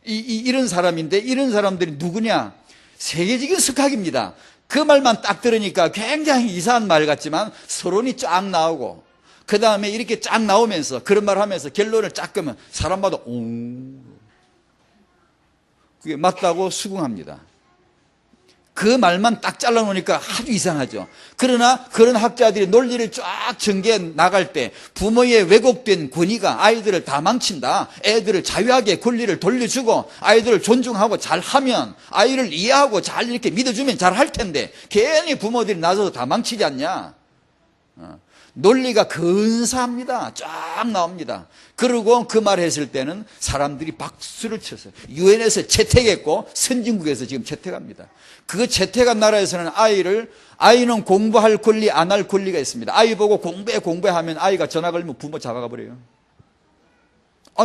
이런 사람인데 이런 사람들이 누구냐? 세계적인 석학입니다. 그 말만 딱 들으니까 굉장히 이상한 말 같지만 서론이 쫙 나오고 그 다음에 이렇게 쫙 나오면서 그런 말 하면서 결론을 쫙 끄면 사람마다 그게 맞다고 수긍합니다. 그 말만 딱 잘라놓으니까 아주 이상하죠. 그러나 그런 학자들이 논리를 쫙 전개해 나갈 때 부모의 왜곡된 권위가 아이들을 다 망친다. 애들을 자유하게 권리를 돌려주고 아이들을 존중하고 잘하면 아이를 이해하고 잘 이렇게 믿어주면 잘할 텐데 괜히 부모들이 나서서 다 망치지 않냐. 논리가 근사합니다. 쫙 나옵니다. 그리고 그 말 했을 때는 사람들이 박수를 쳤어요. 유엔에서 채택했고 선진국에서 지금 채택합니다. 그 채택한 나라에서는 아이는 공부할 권리 안 할 권리가 있습니다. 아이 보고 공부해 하면 아이가 전화 걸면 부모 잡아가 버려요.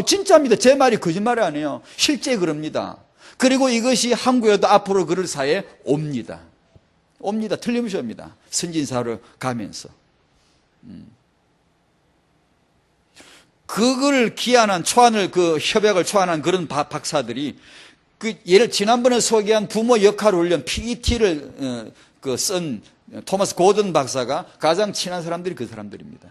진짜입니다. 제 말이 거짓말이 아니에요. 실제 그럽니다. 그리고 이것이 한국에도 앞으로 그럴 사회에 옵니다. 틀림없이 옵니다. 선진사로 가면서. 그걸 기한한 협약을 초안한 그런 박사들이 지난번에 소개한 부모 역할 훈련 PET를 쓴 토마스 고든 박사가 가장 친한 사람들이 그 사람들입니다.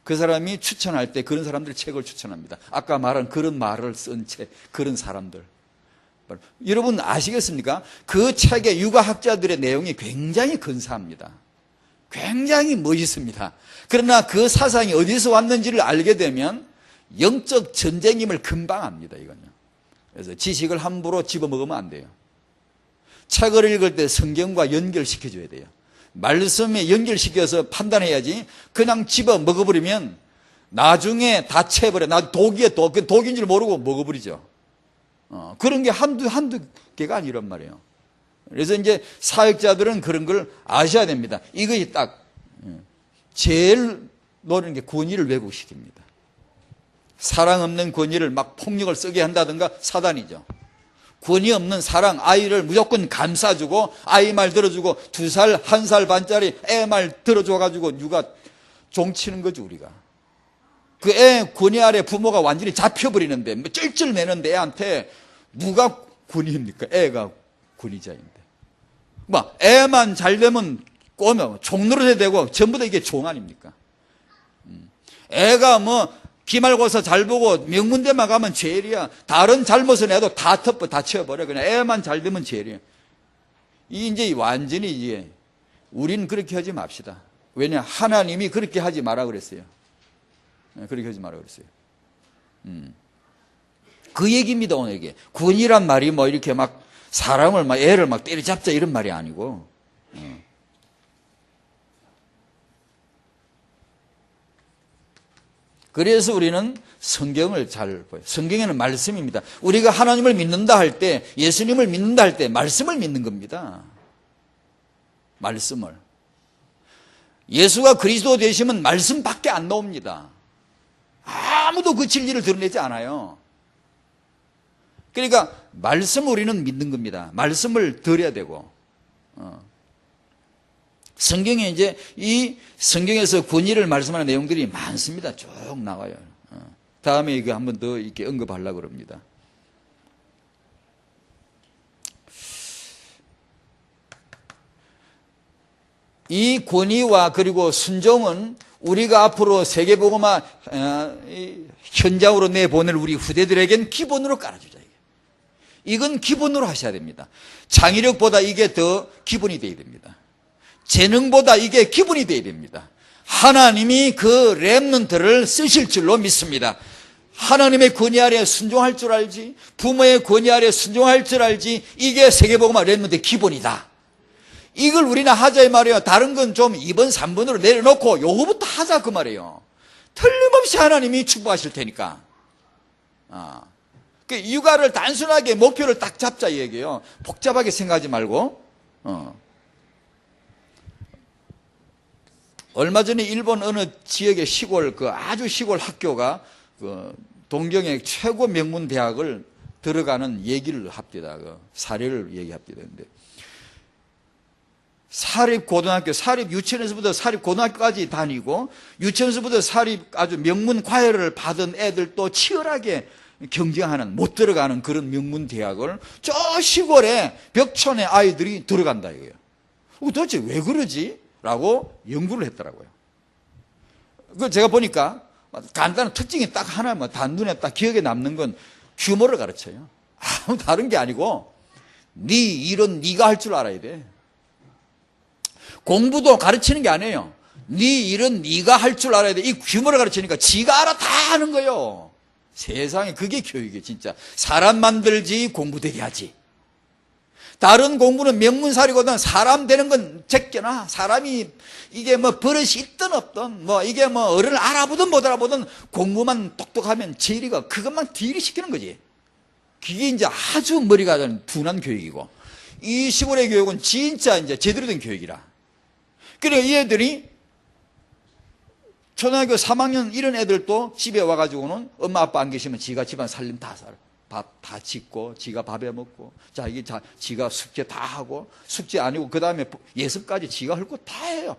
그 사람이 추천할 때 그런 사람들 책을 추천합니다. 아까 말한 그런 말을 쓴 책, 그런 사람들. 여러분 아시겠습니까? 그 책의 육아학자들의 내용이 굉장히 근사합니다. 굉장히 멋있습니다. 그러나 그 사상이 어디서 왔는지를 알게 되면 영적 전쟁임을 금방 압니다. 이건요. 그래서 지식을 함부로 집어먹으면 안 돼요. 책을 읽을 때 성경과 연결시켜줘야 돼요. 말씀에 연결시켜서 판단해야지 그냥 집어먹어버리면 나중에 다 채버려. 독인 줄 모르고 먹어버리죠. 그런 게 한두 개가 아니란 말이에요. 그래서 이제 사역자들은 그런 걸 아셔야 됩니다. 이것이 딱 제일 노리는 게 권위를 왜곡시킵니다. 사랑 없는 권위를 막 폭력을 쓰게 한다든가 사단이죠. 권위 없는 사랑, 아이를 무조건 감싸주고 아이 말 들어주고 2살, 1살 반짜리 애 말 들어줘가지고 누가 종치는 거죠 우리가. 그 애 권위 아래 부모가 완전히 잡혀버리는데 쩔쩔매는데 애한테 누가 권위입니까? 애가 권위자인데. 애만 잘 되면 꼬면 종노릇이 되고 전부 다 이게 종 아닙니까? 애가 기말고사 잘 보고 명문대만 가면 제일이야. 다른 잘못은 해도 다 치워버려. 그냥 애만 잘 되면 제일이야. 이제 완전히 이제 우리는 그렇게 하지 맙시다. 왜냐 하나님이 그렇게 하지 마라 그랬어요. 그렇게 하지 마라 그랬어요. 그 얘기입니다 오늘 이게. 권위란 말이 이렇게 사람을 애를 때려잡자 이런 말이 아니고. 그래서 우리는 성경을 잘 봐요. 성경에는 말씀입니다. 우리가 하나님을 믿는다 할 때, 예수님을 믿는다 할 때 말씀을 믿는 겁니다. 말씀을. 예수가 그리스도 되시면 말씀밖에 안 나옵니다. 아무도 그 진리를 드러내지 않아요. 그러니까 말씀을 우리는 믿는 겁니다. 말씀을 들어야 되고. 성경에 이제 이 성경에서 권위를 말씀하는 내용들이 많습니다. 쭉 나와요. 다음에 이거 한 번 더 이렇게 언급하려고 합니다. 이 권위와 그리고 순종은 우리가 앞으로 세계복음화 현장으로 내보낼 우리 후대들에겐 기본으로 깔아주자. 이건 기본으로 하셔야 됩니다. 창의력보다 이게 더 기본이 되어야 됩니다. 재능보다 이게 기본이 되어야 됩니다. 하나님이 그 렘넌트를 쓰실 줄로 믿습니다. 하나님의 권위 아래 순종할 줄 알지, 부모의 권위 아래 순종할 줄 알지, 이게 세계복음화 렘넌트의 기본이다. 이걸 우리는 하자 이 말이에요. 다른 건 좀 2번, 3번으로 내려놓고 요거부터 하자 그 말이에요. 틀림없이 하나님이 축복하실 테니까. 그 육아를 단순하게 목표를 딱 잡자 이 얘기예요. 복잡하게 생각하지 말고. 얼마 전에 일본 어느 지역의 시골, 아주 시골 학교가 동경의 최고 명문 대학을 들어가는 얘기를 합니다. 사례를 얘기합니다. 근데 사립고등학교, 사립유치원에서부터 사립고등학교까지 다니고 유치원에서부터 사립 아주 명문 과외를 받은 애들도 치열하게 경쟁하는, 못 들어가는 그런 명문 대학을 저 시골에 벽촌에 아이들이 들어간다 이거예요. 도대체 왜 그러지? 라고 연구를 했더라고요. 그 제가 보니까 간단한 특징이 딱 하나만 다 눈에 딱 기억에 남는 건 규모를 가르쳐요. 아무 다른 게 아니고 네 일은 네가 할 줄 알아야 돼. 공부도 가르치는 게 아니에요. 네 일은 네가 할 줄 알아야 돼. 이 규모를 가르치니까 지가 알아 다 하는 거예요. 세상에 그게 교육이에요. 진짜 사람 만들지 공부도 해야지. 다른 공부는 명문살이거든. 사람 되는 건 제껴나. 사람이 이게 뭐 버릇이 있든 없든 뭐 이게 뭐 어른을 알아보든 못 알아보든 공부만 똑똑하면 제리가 그것만 딜이 시키는 거지. 그게 이제 아주 머리가 둔한 교육이고, 이 시골의 교육은 진짜 이제 제대로 된 교육이라. 그러니까 이 애들이 초등학교 3학년 이런 애들도 집에 와가지고는 엄마 아빠 안 계시면 지가 집안 살림 다 살아. 밥 다 짓고 지가 밥해 먹고 지가 숙제 다 하고, 숙제 아니고 그 다음에 예습까지 지가 할 거 다 해요.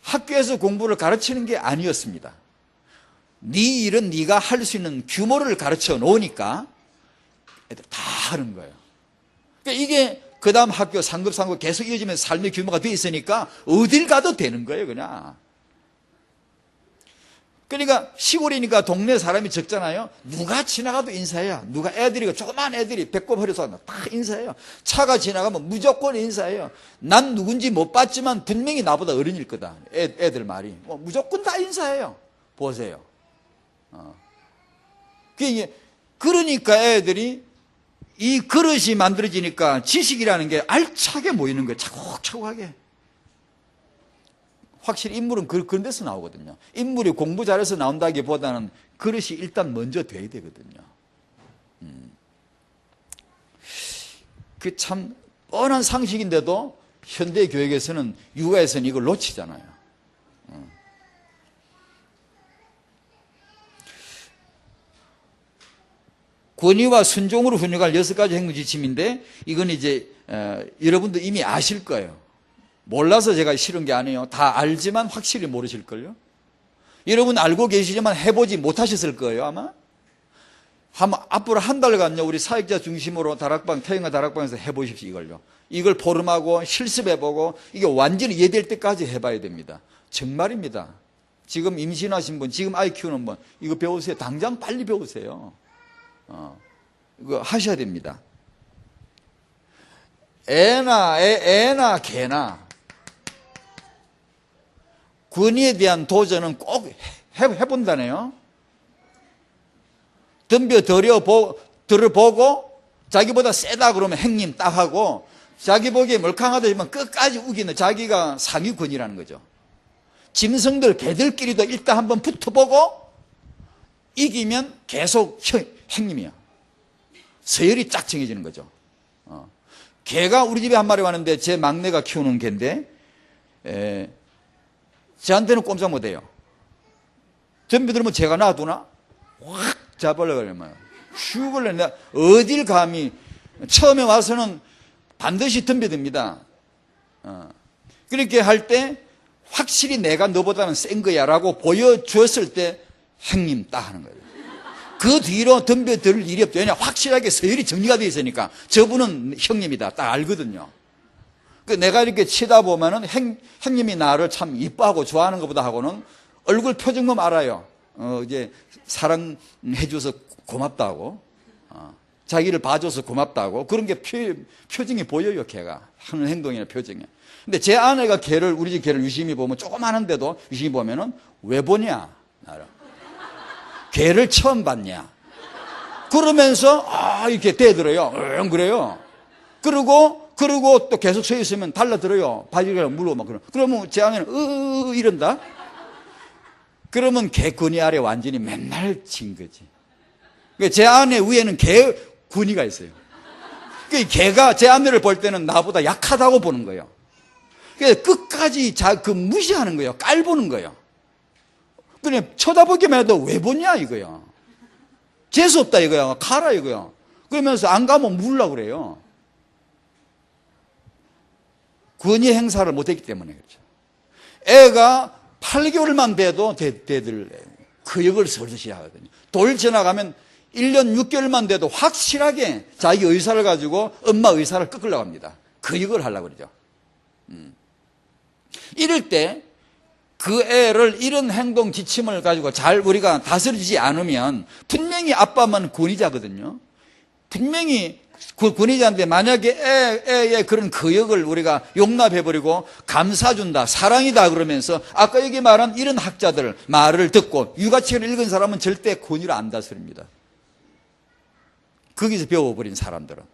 학교에서 공부를 가르치는 게 아니었습니다. 네 일은 네가 할 수 있는 규모를 가르쳐 놓으니까 애들 다 하는 거예요. 그러니까 이게 그 다음 학교 상급 계속 이어지면서 삶의 규모가 돼 있으니까 어딜 가도 되는 거예요 그냥. 그러니까 시골이니까 동네 사람이 적잖아요. 누가 지나가도 인사해요. 누가 애들이, 조그만 애들이 배꼽 허려서 다 인사해요. 차가 지나가면 무조건 인사해요. 난 누군지 못 봤지만 분명히 나보다 어른일 거다. 애들 말이. 무조건 다 인사해요. 보세요. 그러니까 애들이 이 그릇이 만들어지니까 지식이라는 게 알차게 모이는 거예요. 차곡차곡하게. 확실히 인물은 그런 데서 나오거든요. 인물이 공부 잘해서 나온다기보다는 그릇이 일단 먼저 돼야 되거든요. 그 참 뻔한 상식인데도 현대 교육에서는, 육아에서는 이걸 놓치잖아요. 권위와 순종으로 훈육할 6가지 행동 지침인데, 이건 이제 여러분도 이미 아실 거예요. 몰라서 제가 싫은 게 아니에요. 다 알지만 확실히 모르실걸요. 여러분 알고 계시지만 해보지 못하셨을 거예요 아마. 앞으로 한 달간요 우리 사역자 중심으로 태영아 다락방에서 해보십시오. 이걸 포럼하고 실습해보고 이게 완전히 이해될 때까지 해봐야 됩니다. 정말입니다. 지금 임신하신 분, 지금 아이 키우는 분, 이거 배우세요. 당장 빨리 배우세요. 이거 하셔야 됩니다. 애나 개나 권위에 대한 도전은 꼭 해본다네요. 덤벼 들어보고 자기보다 세다 그러면 행님 딱 하고, 자기 보기에 멀캉하다지만 끝까지 우기는 자기가 상위권이라는 거죠. 짐승들 개들끼리도 일단 한번 붙어보고 이기면 계속 행님이야. 서열이 쫙 정해지는 거죠. 개가 우리 집에 한 마리 왔는데 제 막내가 키우는 개인데 저한테는 꼼짝 못해요. 덤벼들면 제가 놔두나? 확 잡으려고 그러면 슉을 내가 어딜 감히. 처음에 와서는 반드시 덤벼듭니다. 그렇게 할 때 확실히 내가 너보다는 센 거야 라고 보여주었을 때 행님 딱 하는 거예요. 그 뒤로 덤벼들 일이 없죠. 왜냐 확실하게 서열이 정리가 되어 있으니까 저분은 형님이다 딱 알거든요. 내가 이렇게 치다 보면은 형님이 나를 참 이뻐하고 좋아하는 것보다 하고는 얼굴 표정만 알아요. 이제 사랑해줘서 고맙다고, 자기를 봐줘서 고맙다고, 그런 게 표정이 보여요. 걔가 하는 행동이나 표정이. 근데 제 아내가 우리 집 개를 유심히 보면, 조그마한데도 유심히 보면은 왜 보냐 나를. 개를 처음 봤냐 그러면서 이렇게 대들어요. 응 그래요. 그리고 또 계속 서 있으면 달라들어요. 바지를 물어 막 그러면 제 아내는 이런다. 그러면 개 권위 아래 완전히 맨날 진 거지. 제 아내 위에는 개 권위가 있어요. 개가 제 아내를 볼 때는 나보다 약하다고 보는 거예요. 끝까지 무시하는 거예요. 깔보는 거예요. 그냥 쳐다보기만 해도 왜 보냐 이거야. 재수없다 이거야. 가라 이거야. 그러면서 안 가면 물으려고 그래요. 권위 행사를 못했기 때문에 그렇죠. 애가 8개월만 돼도 대들 그 역을 서르시 하거든요. 돌 지나가면 1년 6개월만 돼도 확실하게 자기 의사를 가지고 엄마 의사를 꺾으려고 합니다. 그 이걸 하려고 그러죠. 이럴 때 그 애를 이런 행동 지침을 가지고 잘 우리가 다스리지 않으면 분명히 아빠만 권위자거든요. 분명히 그 권위자인데 만약에 애의 그런 거역을 우리가 용납해버리고 감싸준다, 사랑이다 그러면서 아까 여기 말한 이런 학자들 말을 듣고 육아책을 읽은 사람은 절대 권위를 안 다스립니다. 거기서 배워버린 사람들은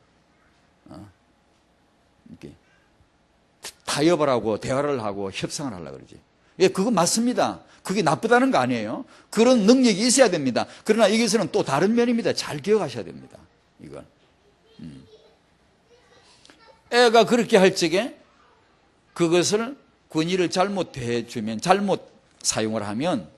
이렇게 타협을 하고 대화를 하고 협상을 하려고 그러지. 예, 그거 맞습니다. 그게 나쁘다는 거 아니에요. 그런 능력이 있어야 됩니다. 그러나 여기서는 또 다른 면입니다. 잘 기억하셔야 됩니다. 이건. 애가 그렇게 할 적에 그것을 권위를 잘못해주면, 잘못 사용을 하면,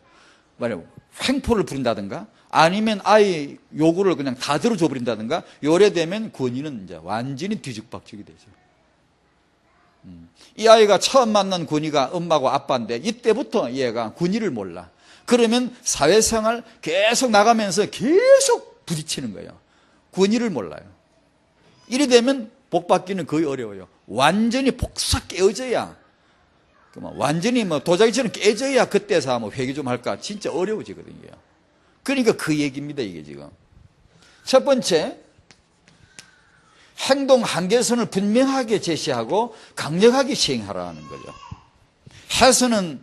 말이야, 횡포를 부린다든가, 아니면 아이 요구를 그냥 다 들어줘 버린다든가, 요래 되면 권위는 이제 완전히 뒤죽박죽이 되죠. 이 아이가 처음 만난 권위가 엄마고 아빠인데 이때부터 얘가 권위를 몰라. 그러면 사회생활 계속 나가면서 계속 부딪히는 거예요. 권위를 몰라요. 이래 되면 복 받기는 거의 어려워요. 완전히 복사 깨어져야, 완전히 도자기처럼 깨져야 그때서 뭐 회개 좀 할까 진짜 어려워지거든요. 그러니까 그 얘기입니다, 이게 지금. 첫 번째, 행동 한계선을 분명하게 제시하고 강력하게 시행하라는 거죠. 해서는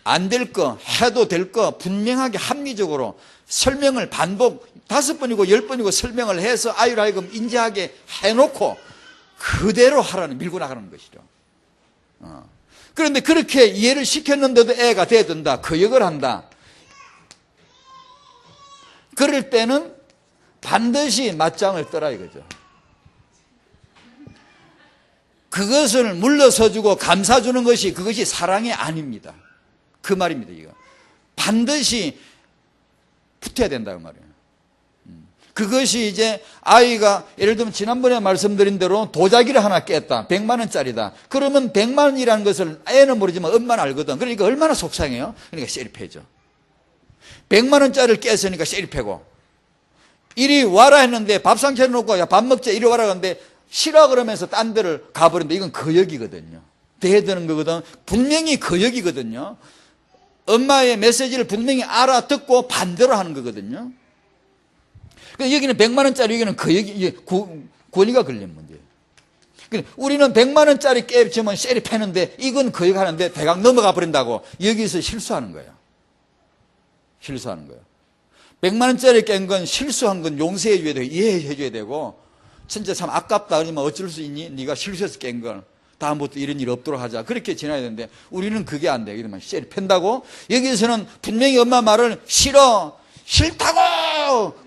안 될 거, 해도 될 거 분명하게 합리적으로 설명을 반복 5번이고 10번이고 설명을 해서 아이를 하여금 인지하게 해놓고 그대로 하라는, 밀고 나가는 것이죠. 그런데 그렇게 이해를 시켰는데도 애가 대든다, 거역을 한다. 그럴 때는 반드시 맞짱을 떠라 이거죠. 그것을 물러서주고 감싸주는 것이 그것이 사랑이 아닙니다. 그 말입니다. 이거 반드시 붙어야 된다 그 말이에요. 그것이 이제 아이가 예를 들면 지난번에 말씀드린 대로 도자기를 하나 깼다, 100만 원짜리다. 그러면 100만 원이라는 것을 애는 모르지만 엄마는 알거든. 그러니까 얼마나 속상해요. 그러니까 셀입해죠. 100만 원짜리를 깼으니까 셀입하고, 이리 와라 했는데 밥상 차려놓고 야 밥 먹자 이리 와라 하는데 싫어 그러면서 딴 데를 가버린다. 이건 거역이거든요. 대드는 거거든. 분명히 거역이거든요. 엄마의 메시지를 분명히 알아듣고 반대로 하는 거거든요. 여기는 100만 원짜리, 여기는 거역이, 권위가 걸린 문제예요. 우리는 100만 원짜리 깨치면 셀이 패는데 이건 거역하는데 대강 넘어가 버린다고 여기서 실수하는 거예요. 실수하는 거예요. 100만 원짜리 깬 건 실수한 건 용서해 줘야 되고 이해해 줘야 되고, 진짜 참 아깝다 그러면 어쩔 수 있니? 네가 실수해서 깬 걸 다음부터 이런 일 없도록 하자. 그렇게 지나야 되는데 우리는 그게 안 돼. 이러면 셀이 팬다고. 여기서는 분명히 엄마 말을 싫다고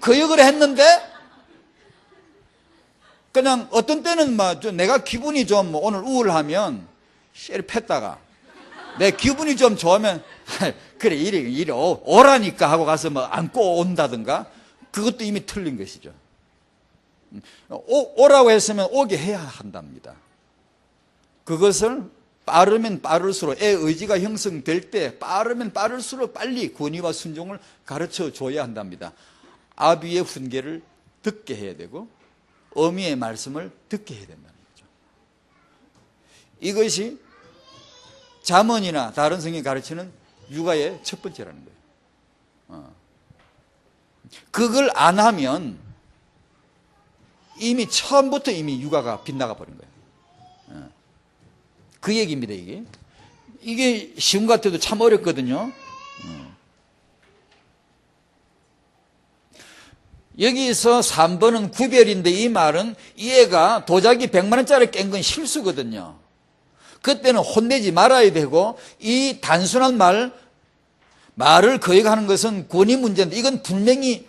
거역을 했는데 그냥 어떤 때는 내가 기분이 좀 오늘 우울하면 셀이 팼다가 내 기분이 좀 좋으면 그래 이리 오라니까 하고 가서 안고 온다든가, 그것도 이미 틀린 것이죠. 오라고 했으면 오게 해야 한답니다. 그것을 빠르면 빠를수록, 애 의지가 형성될 때 빠르면 빠를수록 빨리 권위와 순종을 가르쳐 줘야 한답니다. 아비의 훈계를 듣게 해야 되고 어미의 말씀을 듣게 해야 된다는 거죠. 이것이 잠언이나 다른 성경이 가르치는 육아의 첫 번째라는 거예요. 그걸 안 하면 이미 처음부터 이미 육아가 빗나가 버린 거예요. 그 얘기입니다. 이게 쉬운 것 같아도 참 어렵거든요. 여기서 3번은 구별인데, 이 말은 이 애가 도자기 100만 원짜리 깬 건 실수거든요. 그때는 혼내지 말아야 되고, 이 단순한 말을 거역하는 것은 권위 문제인데 이건 분명히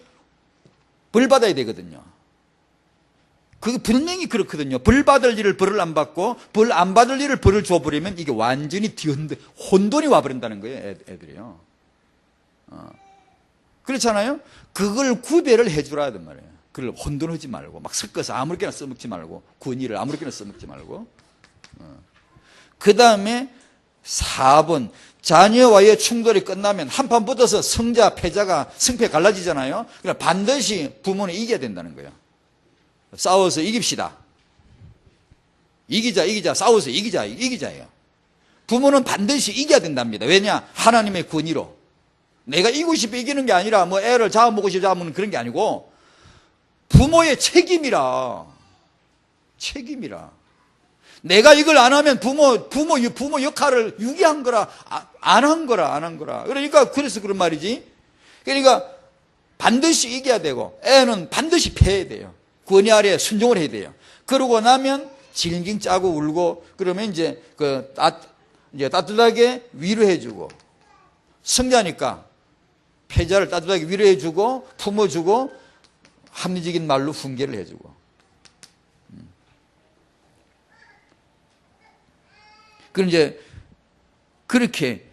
벌 받아야 되거든요. 그게 분명히 그렇거든요. 벌 받을 일을 벌을 안 받고 벌 안 받을 일을 벌을 줘버리면 이게 완전히 혼돈이 와버린다는 거예요. 애들이요. 그렇잖아요. 그걸 구별을 해주라 하단 말이에요. 그걸 혼돈하지 말고 막 섞어서 아무렇게나 써먹지 말고, 권위를 아무렇게나 써먹지 말고. 그 다음에 4번, 자녀와의 충돌이 끝나면 한판 붙어서 승자, 패자가 승패 갈라지잖아요. 그러니까 반드시 부모는 이겨야 된다는 거예요. 싸워서 이깁시다. 이기자, 싸워서 이기자예요. 부모는 반드시 이겨야 된답니다. 왜냐? 하나님의 권위로. 내가 이기고 싶어 이기는 게 아니라 뭐 애를 잡아먹고 싶어 잡으면 그런 게 아니고 부모의 책임이라. 내가 이걸 안 하면 부모 역할을 유기한 거라, 안 한 거라. 그러니까 그래서 그런 말이지. 그러니까 반드시 이겨야 되고 애는 반드시 패해야 돼요. 권위 아래 순종을 해야 돼요. 그러고 나면 징징 짜고 울고 그러면 이제 이제 따뜻하게 위로해주고 승자니까 패자를 따뜻하게 위로해주고 품어주고 합리적인 말로 훈계를 해주고. 그럼 이제 그렇게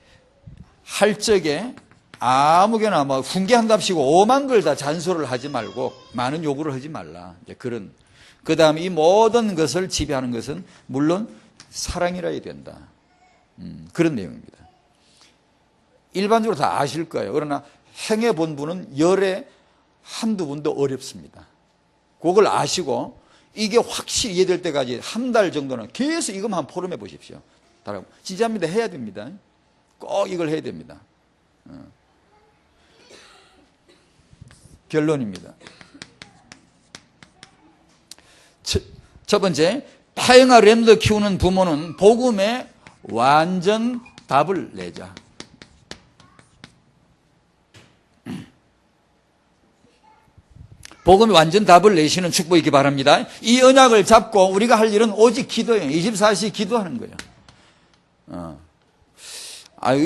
할 적에 아무개나 뭐 훈계한답시고 오만 걸 다 잔소리를 하지 말고 많은 요구를 하지 말라. 이제 그런. 그 다음에 이 모든 것을 지배하는 것은 물론 사랑이라 해야 된다. 그런 내용입니다. 일반적으로 다 아실 거예요. 그러나 행해 본 분은 열에 한두 분도 어렵습니다. 그걸 아시고 이게 확실히 이해될 때까지 한 달 정도는 계속 이것만 한번 포럼해 보십시오. 진짜입니다. 해야 됩니다. 꼭 이걸 해야 됩니다. 결론입니다. 첫 번째, 타영아 램드 키우는 부모는 복음에 완전 답을 내자. 복음에 완전 답을 내시는 축복이기 바랍니다. 이 언약을 잡고 우리가 할 일은 오직 기도예요. 24시 기도하는 거예요.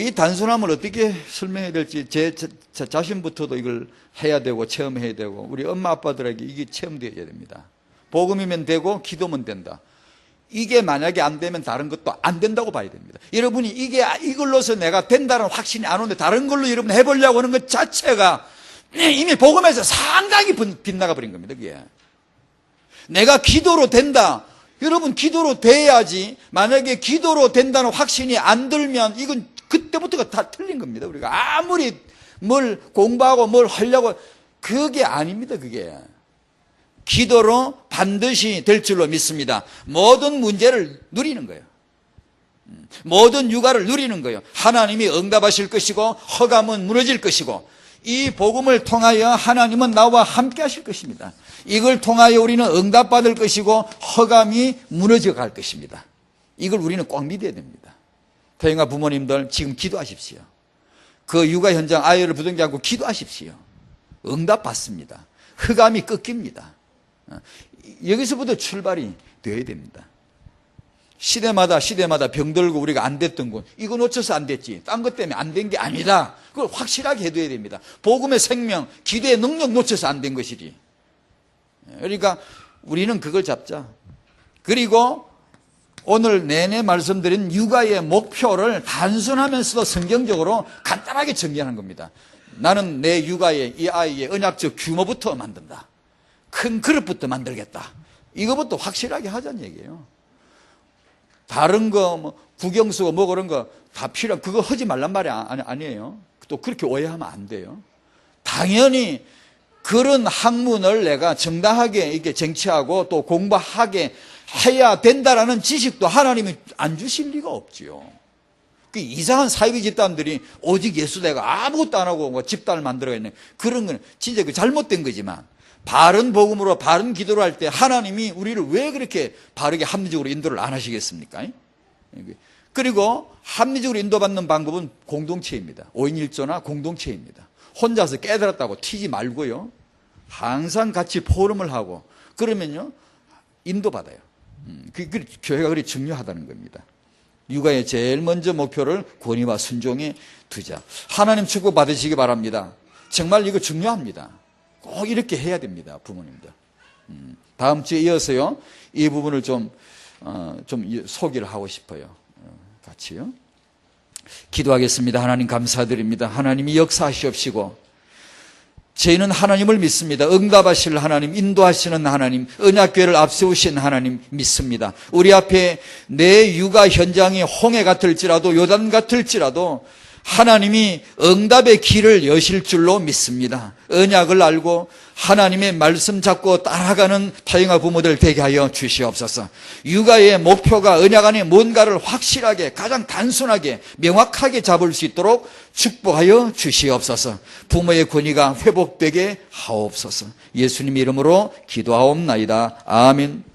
이 단순함을 어떻게 설명해야 될지 제 자신부터도 이걸 해야 되고 체험해야 되고 우리 엄마 아빠들에게 이게 체험되어야 됩니다. 복음이면 되고 기도면 된다. 이게 만약에 안 되면 다른 것도 안 된다고 봐야 됩니다. 여러분이 이걸로서 내가 된다는 확신이 안 오는데 다른 걸로 여러분 해보려고 하는 것 자체가 이미 복음에서 상당히 빗나가 버린 겁니다. 그게. 내가 기도로 된다. 여러분 기도로 돼야지. 만약에 기도로 된다는 확신이 안 들면 이건 그때부터가 다 틀린 겁니다. 우리가 아무리 뭘 공부하고 뭘 하려고 그게 아닙니다. 그게. 기도로 반드시 될 줄로 믿습니다. 모든 문제를 누리는 거예요. 모든 육아를 누리는 거예요. 하나님이 응답하실 것이고 허감은 무너질 것이고 이 복음을 통하여 하나님은 나와 함께 하실 것입니다. 이걸 통하여 우리는 응답받을 것이고 허감이 무너져 갈 것입니다. 이걸 우리는 꼭 믿어야 됩니다. 태영아 부모님들 지금 기도하십시오. 그 육아 현장 아이를 부둥지 않고 기도하십시오. 응답받습니다. 흑암이 꺾입니다. 여기서부터 출발이 되어야 됩니다. 시대마다 병들고 우리가 안 됐던 것 이거 놓쳐서 안 됐지 딴 것 때문에 안 된 게 아니다. 그걸 확실하게 해둬야 됩니다. 복음의 생명, 기도의 능력 놓쳐서 안 된 것이지. 그러니까 우리는 그걸 잡자. 그리고 오늘 내내 말씀드린 육아의 목표를 단순하면서도 성경적으로 간단하게 정리하는 겁니다. 나는 내 육아의 이 아이의 언약적 규모부터 만든다. 큰 그릇부터 만들겠다. 이거부터 확실하게 하자는 얘기예요. 다른 거, 뭐, 국영수고 뭐 그런 거 다 그거 하지 말란 말이 아니에요. 또 그렇게 오해하면 안 돼요. 당연히 그런 학문을 내가 정당하게 이렇게 쟁취하고 또 공부하게 해야 된다라는 지식도 하나님이 안 주실 리가 없지요. 그 이상한 사이비 집단들이 오직 예수대가 아무것도 안 하고 뭐 집단을 만들어가있네. 그런 건 진짜 그 잘못된 거지만 바른 복음으로 바른 기도를 할 때 하나님이 우리를 왜 그렇게 바르게 합리적으로 인도를 안 하시겠습니까? 그리고 합리적으로 인도받는 방법은 공동체입니다. 5인 1조나 공동체입니다. 혼자서 깨달았다고 튀지 말고요. 항상 같이 포럼을 하고 그러면요 인도받아요. 교회가 그리 중요하다는 겁니다. 육아의 제일 먼저 목표를 권위와 순종에 두자. 하나님 축복 받으시기 바랍니다. 정말 이거 중요합니다. 꼭 이렇게 해야 됩니다. 부모님들. 다음 주에 이어서요. 이 부분을 좀 소개를 하고 싶어요. 같이요. 기도하겠습니다. 하나님 감사드립니다. 하나님이 역사하시옵시고 저희는 하나님을 믿습니다. 응답하실 하나님, 인도하시는 하나님, 언약궤를 앞세우신 하나님 믿습니다. 우리 앞에 내 육아 현장이 홍해 같을지라도 요단 같을지라도 하나님이 응답의 길을 여실 줄로 믿습니다. 언약을 알고 하나님의 말씀 잡고 따라가는 타영아 부모들 되게 하여 주시옵소서. 육아의 목표가 언약 안에 뭔가를 확실하게, 가장 단순하게, 명확하게 잡을 수 있도록 축복하여 주시옵소서. 부모의 권위가 회복되게 하옵소서. 예수님 이름으로 기도하옵나이다. 아멘.